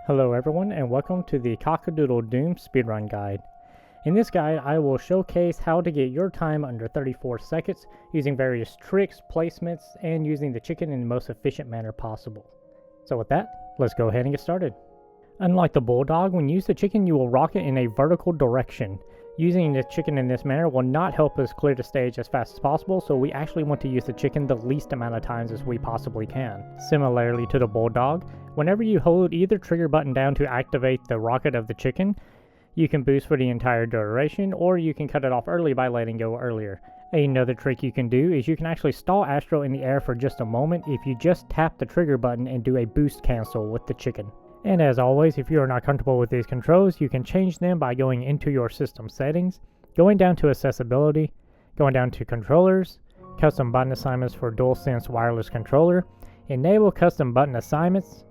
Hello everyone and welcome to the Cock-A-Doodle-Doom speedrun guide. In this guide I will showcase how to get your time under 34 seconds using various tricks, placements, and using the chicken in the most efficient manner possible. So with that, let's go ahead and get started. Unlike the bulldog, when you use the chicken you will rock it in a vertical direction. Using the chicken in this manner will not help us clear the stage as fast as possible, so we actually want to use the chicken the least amount of times as we possibly can. Similarly to the bulldog, whenever you hold either trigger button down to activate the rocket of the chicken, you can boost for the entire duration, or you can cut it off early by letting go earlier. Another trick you can do is you can actually stall Astro in the air for just a moment if you just tap the trigger button and do a boost cancel with the chicken. And as always, if you are not comfortable with these controls, you can change them by going into your system settings, going down to accessibility, going down to controllers, custom button assignments for DualSense wireless controller, enable custom button assignments,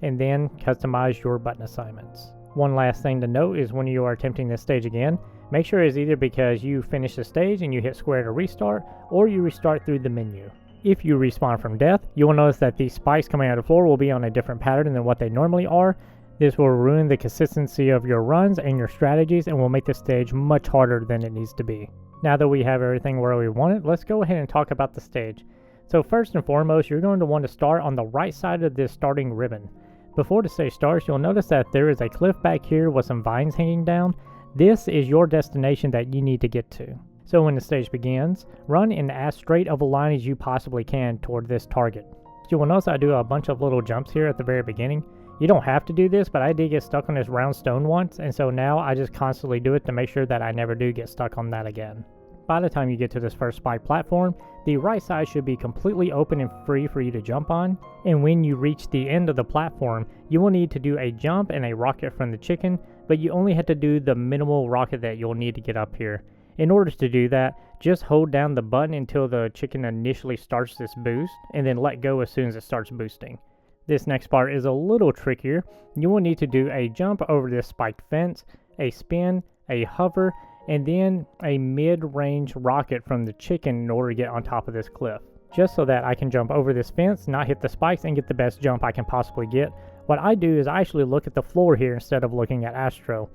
and then customize your button assignments. One last thing to note is when you are attempting this stage again, make sure it's either because you finish the stage and you hit square to restart, or you restart through the menu. If you respawn from death, you will notice that these spikes coming out of the floor will be on a different pattern than what they normally are. This will ruin the consistency of your runs and your strategies and will make the stage much harder than it needs to be. Now that we have everything where we want it, let's go ahead and talk about the stage. So first and foremost, you're going to want to start on the right side of this starting ribbon. Before the stage starts, you'll notice that there is a cliff back here with some vines hanging down. This is your destination that you need to get to. So when the stage begins, run in as straight of a line as you possibly can toward this target. You will notice I do a bunch of little jumps here at the very beginning. You don't have to do this, but I did get stuck on this round stone once, and so now I just constantly do it to make sure that I never do get stuck on that again. By the time you get to this first spike platform, the right side should be completely open and free for you to jump on, and when you reach the end of the platform, you will need to do a jump and a rocket from the chicken, but you only have to do the minimal rocket that you'll need to get up here. In order to do that, just hold down the button until the chicken initially starts this boost, and then let go as soon as it starts boosting. This next part is a little trickier. You will need to do a jump over this spiked fence, a spin, a hover, and then a mid-range rocket from the chicken in order to get on top of this cliff. Just so that I can jump over this fence, not hit the spikes, and get the best jump I can possibly get, what I do is I actually look at the floor here instead of looking at Astro.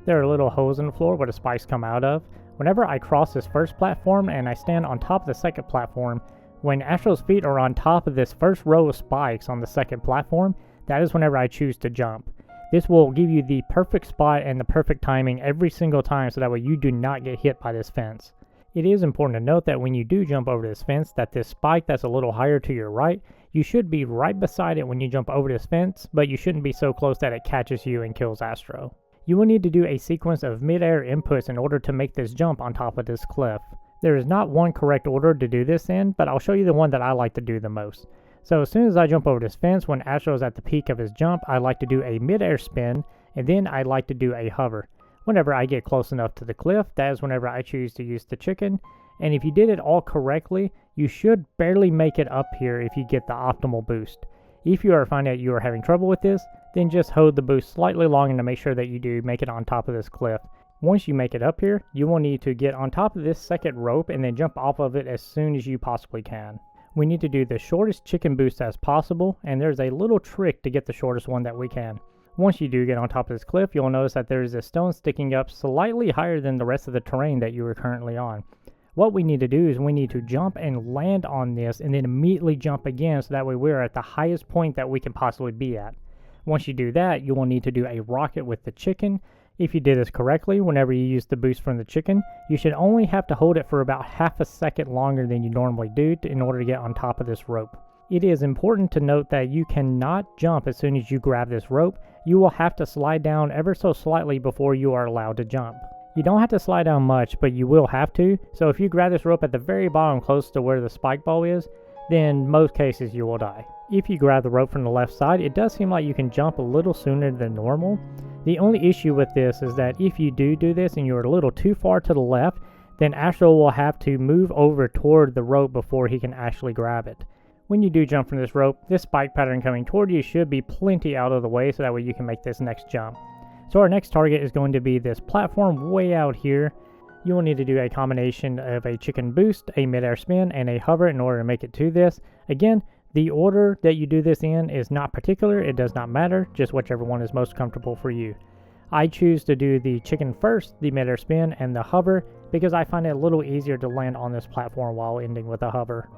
There are little holes in the floor where the spikes come out of. Whenever I cross this first platform and I stand on top of the second platform, when Astro's feet are on top of this first row of spikes on the second platform, that is whenever I choose to jump. This will give you the perfect spot and the perfect timing every single time so that way you do not get hit by this fence. It is important to note that when you do jump over this fence, that this spike that's a little higher to your right, you should be right beside it when you jump over this fence, but you shouldn't be so close that it catches you and kills Astro. You will need to do a sequence of mid-air inputs in order to make this jump on top of this cliff. There is not one correct order to do this in, but I'll show you the one that I like to do the most. So as soon as I jump over this fence, when Astro is at the peak of his jump, I like to do a mid-air spin, and then I like to do a hover. Whenever I get close enough to the cliff, that is whenever I choose to use the chicken, and if you did it all correctly, you should barely make it up here if you get the optimal boost. If you are finding that you are having trouble with this, then just hold the boost slightly longer to make sure that you do make it on top of this cliff. Once you make it up here, you will need to get on top of this second rope and then jump off of it as soon as you possibly can. We need to do the shortest chicken boost as possible, and there's a little trick to get the shortest one that we can. Once you do get on top of this cliff, you'll notice that there is a stone sticking up slightly higher than the rest of the terrain that you are currently on. What we need to do is we need to jump and land on this and then immediately jump again so that way we're at the highest point that we can possibly be at. Once you do that, you will need to do a rocket with the chicken. If you did this correctly, whenever you use the boost from the chicken, you should only have to hold it for about half a second longer than you normally do in order to get on top of this rope. It is important to note that you cannot jump as soon as you grab this rope. You will have to slide down ever so slightly before you are allowed to jump. You don't have to slide down much, but you will have to, so if you grab this rope at the very bottom close to where the spike ball is, then most cases you will die. If you grab the rope from the left side, it does seem like you can jump a little sooner than normal. The only issue with this is that if you do this and you're a little too far to the left, then Astro will have to move over toward the rope before he can actually grab it. When you do jump from this rope, this spike pattern coming toward you should be plenty out of the way so that way you can make this next jump. So our next target is going to be this platform way out here. You will need to do a combination of a chicken boost, a mid-air spin, and a hover in order to make it to this. Again, The order that you do this in is not particular, it does not matter, just whichever one is most comfortable for you. I choose to do the chicken first, the midair spin, and the hover because I find it a little easier to land on this platform while ending with a hover.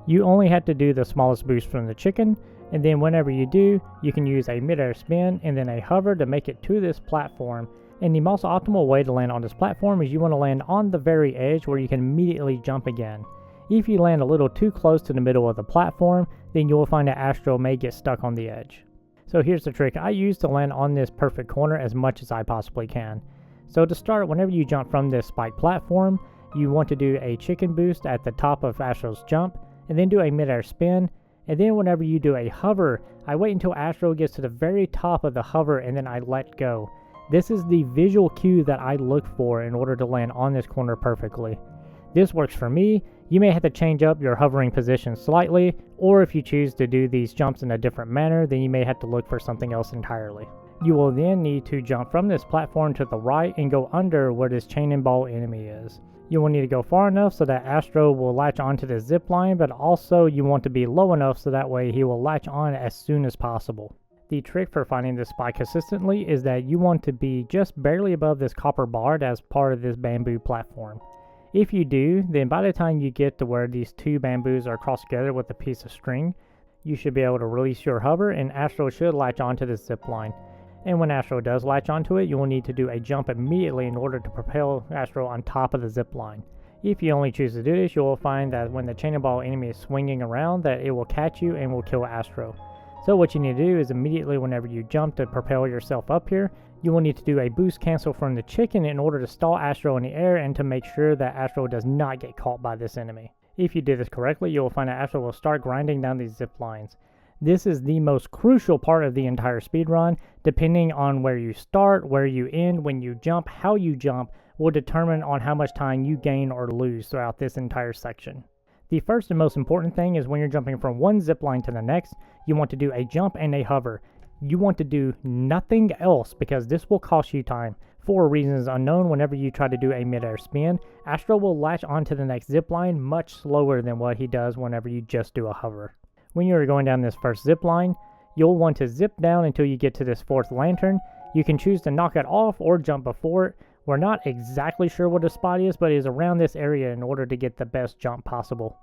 You only have to do the smallest boost from the chicken, and then whenever you do, you can use a midair spin and then a hover to make it to this platform. And the most optimal way to land on this platform is you want to land on the very edge where you can immediately jump again. If you land a little too close to the middle of the platform, then you will find that Astro may get stuck on the edge. So here's the trick I use to land on this perfect corner as much as I possibly can. So to start, whenever you jump from this spike platform, you want to do a chicken boost at the top of Astro's jump, and then do a midair spin, and then whenever you do a hover, I wait until Astro gets to the very top of the hover and then I let go. This is the visual cue that I look for in order to land on this corner perfectly. This works for me. You may have to change up your hovering position slightly, or if you choose to do these jumps in a different manner, then you may have to look for something else entirely. You will then need to jump from this platform to the right and go under where this chain and ball enemy is. You will need to go far enough so that Astro will latch onto the zip line, but also you want to be low enough so that way he will latch on as soon as possible. The trick for finding this spot consistently is that you want to be just barely above this copper bar as part of this bamboo platform. If you do, then by the time you get to where these two bamboos are crossed together with a piece of string, you should be able to release your hover and Astro should latch onto this zip line. And when Astro does latch onto it, you will need to do a jump immediately in order to propel Astro on top of the zip line. If you only choose to do this, you will find that when the chain and ball enemy is swinging around, that it will catch you and will kill Astro. So what you need to do is immediately whenever you jump to propel yourself up here, you will need to do a boost cancel from the chicken in order to stall Astro in the air and to make sure that Astro does not get caught by this enemy. If you do this correctly, you will find that Astro will start grinding down these zip lines. This is the most crucial part of the entire speedrun. Depending on where you start, where you end, when you jump, how you jump, will determine on how much time you gain or lose throughout this entire section. The first and most important thing is when you're jumping from one zip line to the next, you want to do a jump and a hover. You want to do nothing else because this will cost you time. For reasons unknown, whenever you try to do a midair spin, Astro will latch onto the next zip line much slower than what he does whenever you just do a hover. When you are going down this first zip line, you'll want to zip down until you get to this fourth lantern. You can choose to knock it off or jump before it. We're not exactly sure what the spot is, but it is around this area in order to get the best jump possible.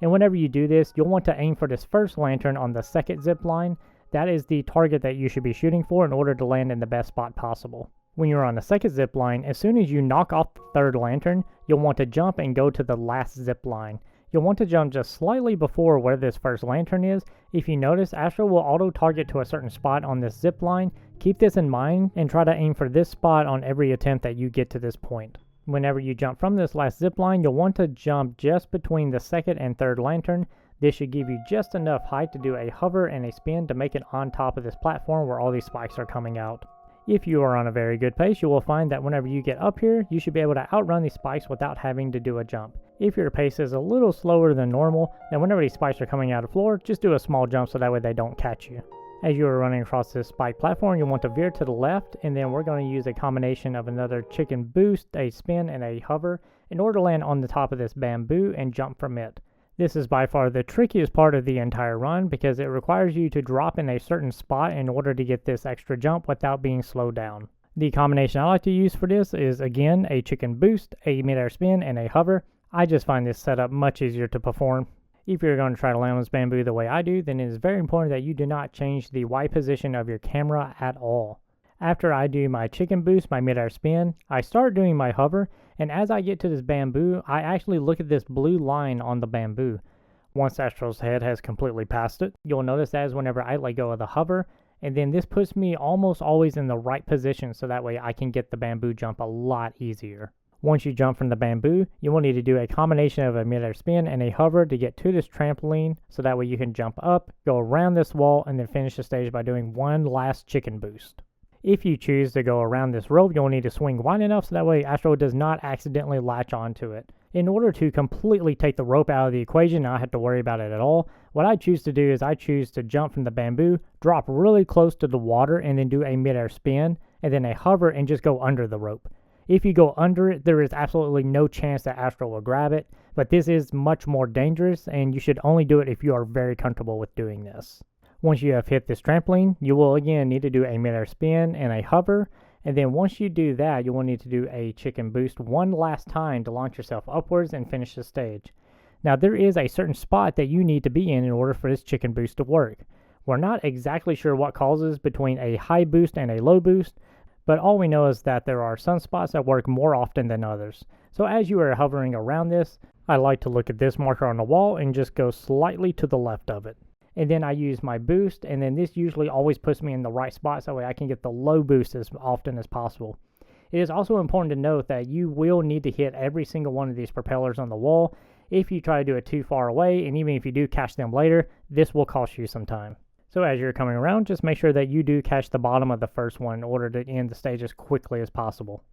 And whenever you do this, you'll want to aim for this first lantern on the second zip line. That is the target that you should be shooting for in order to land in the best spot possible. When you're on the second zip line, as soon as you knock off the third lantern, you'll want to jump and go to the last zip line. You'll want to jump just slightly before where this first lantern is. If you notice, Astro will auto-target to a certain spot on this zip line. Keep this in mind and try to aim for this spot on every attempt that you get to this point. Whenever you jump from this last zip line, you'll want to jump just between the second and third lantern. This should give you just enough height to do a hover and a spin to make it on top of this platform where all these spikes are coming out. If you are on a very good pace, you will find that whenever you get up here, you should be able to outrun these spikes without having to do a jump. If your pace is a little slower than normal, then whenever these spikes are coming out of the floor, just do a small jump so that way they don't catch you. As you are running across this spike platform, you'll want to veer to the left, and then we're going to use a combination of another chicken boost, a spin, and a hover in order to land on the top of this bamboo and jump from it. This is by far the trickiest part of the entire run because it requires you to drop in a certain spot in order to get this extra jump without being slowed down. The combination I like to use for this is again a chicken boost, a midair spin, and a hover. I just find this setup much easier to perform. If you're going to try to land on this bamboo the way I do, then it is very important that you do not change the Y position of your camera at all. After I do my chicken boost, my midair spin, I start doing my hover, and as I get to this bamboo, I actually look at this blue line on the bamboo. Once Astro's head has completely passed it, you'll notice that is whenever I let go of the hover, and then this puts me almost always in the right position so that way I can get the bamboo jump a lot easier. Once you jump from the bamboo, you will need to do a combination of a midair spin and a hover to get to this trampoline so that way you can jump up, go around this wall, and then finish the stage by doing one last chicken boost. If you choose to go around this rope, you'll need to swing wide enough so that way Astro does not accidentally latch onto it. In order to completely take the rope out of the equation and not have to worry about it at all, what I choose to do is I choose to jump from the bamboo, drop really close to the water, and then do a midair spin, and then a hover and just go under the rope. If you go under it, there is absolutely no chance that Astro will grab it, but this is much more dangerous, and you should only do it if you are very comfortable with doing this. Once you have hit this trampoline, you will again need to do a midair spin and a hover, and then once you do that, you will need to do a chicken boost one last time to launch yourself upwards and finish the stage. Now there is a certain spot that you need to be in order for this chicken boost to work. We're not exactly sure what causes between a high boost and a low boost, but all we know is that there are some spots that work more often than others. So as you are hovering around this, I like to look at this marker on the wall and just go slightly to the left of it. And then I use my boost, and then this usually always puts me in the right spot so that way I can get the low boost as often as possible. It is also important to note that you will need to hit every single one of these propellers on the wall. If you try to do it too far away, and even if you do catch them later, this will cost you some time. So as you're coming around, just make sure that you do catch the bottom of the first one in order to end the stage as quickly as possible.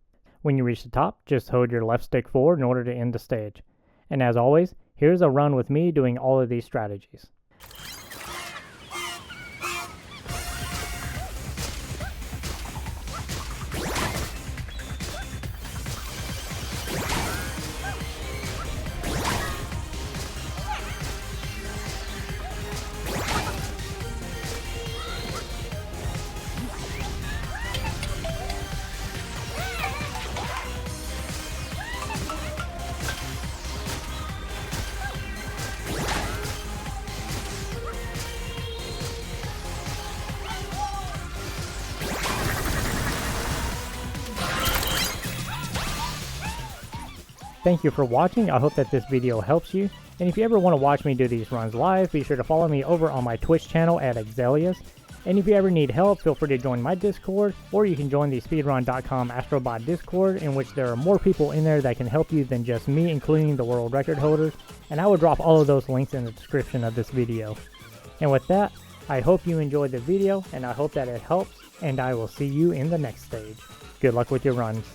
When you reach the top, just hold your left stick forward in order to end the stage. And as always, here's a run with me doing all of these strategies. Thank you for watching. I hope that this video helps you. And if you ever want to watch me do these runs live, be sure to follow me over on my Twitch channel at Xeilius. And if you ever need help, feel free to join my Discord, or you can join the Speedrun.com Astrobot Discord, in which there are more people in there that can help you than just me, including the world record holders. And I will drop all of those links in the description of this video. And with that, I hope you enjoyed the video, and I hope that it helps, and I will see you in the next stage. Good luck with your runs.